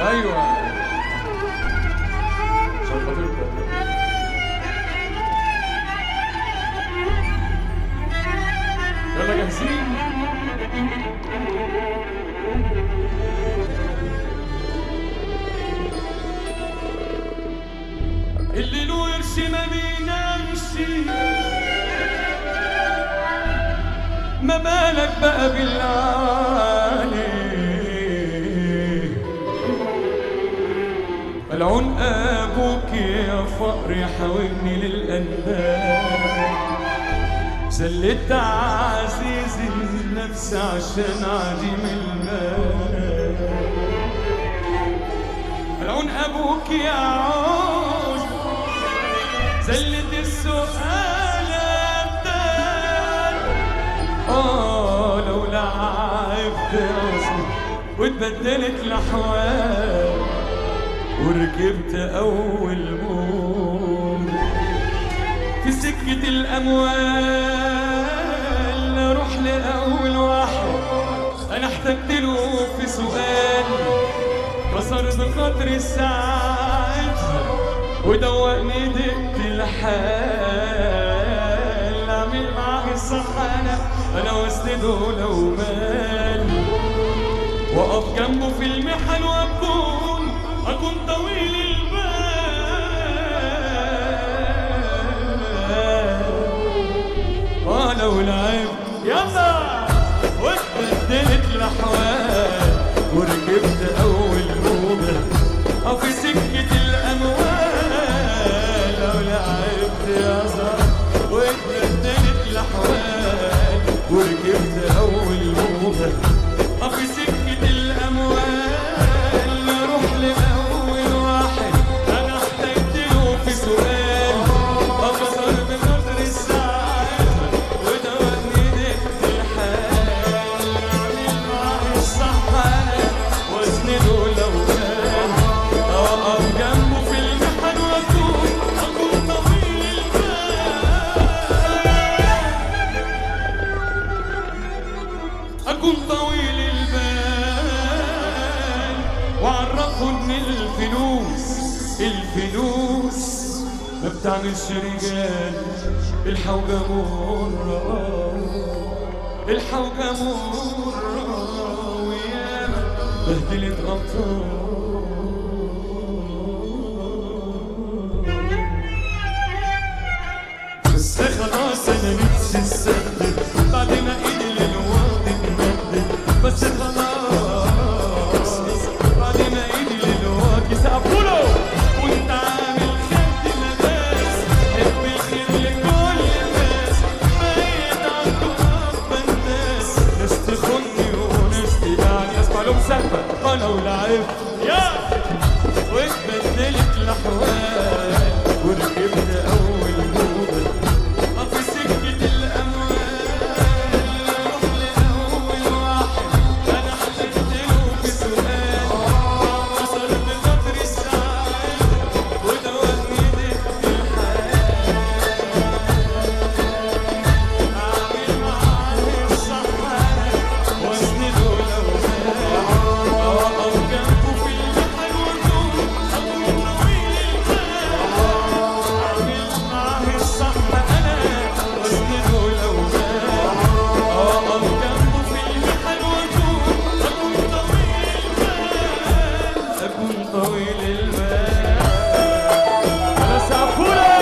ايوه عشان خاطركم. يلا جاهزين؟ اللي له قرش ما بينامش، ما بالك بقى بالعالي. ملعون ابوك يا فقر يحاولني للاندال، سلت عزيزي النفس عشان عديم المال. ملعون ابوك يا عود زلت السؤال الدال. لو لعبت اصلا واتبدلت الاحوال وركبت اول موج في سكة الاموال، اروح لاول واحد انا احتجت له في سؤال، كسر بخاطري ساعتها ودوقني دقت الحال. اعمل معاه الصح انا واسنده لو مال، واقف جنبه في المحن واكون طويل البال. لو لعبت يلا واتبدلت الاحوال وركبت اول موجه في سكه الاموال. لو لعبت يا زهر واتبدلت الاحوال وركبت اول موجه في سكه الاموال، اروح لاول واحد انا احتجت له في سؤال، اكسر بقدر الساعات ودوقني دقت الحال. اعمل معاه الصح انا واسنده لو كان، اقف جنبه في المحن واكون طويل البال. اكون طويل البال وعرفه ان الفلوس ما بتعملش رجال. الحوجة مرة وياما بهدلت غطاء، بس خلاص انا نفسي السدد بعد ما ايدي للوقت اتمدد. بس خلاص بعد ما ايدي للوقت سقفوله وانت عامل خد مداس، حب الخير لكل الناس، ميت عنده ربى الناس، ناس تخني وناس تدعني اسمع لهم سقفة. لو لعبت يا واتبدلت الاحوال وركبت اول موجة في سكة الاموال، اروح لاول واحد انا احتجت له في سؤال، كسر بخاطري الساعات ودوقني دقت الحال. اعمل معاه الصح انا واسنده لو كان، اقف جنبه في المحن واكون طويل البال. اعمل معاه الصح انا واسنده لو كان، اقف جنبه في المحن واكون طويل البال. انا سقفوله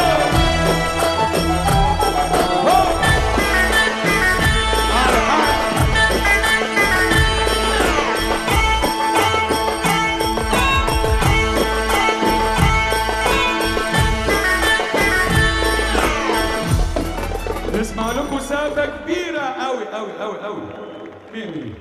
نسمع لكم سقفة كبيرة أوي أوي أوي أوي. مين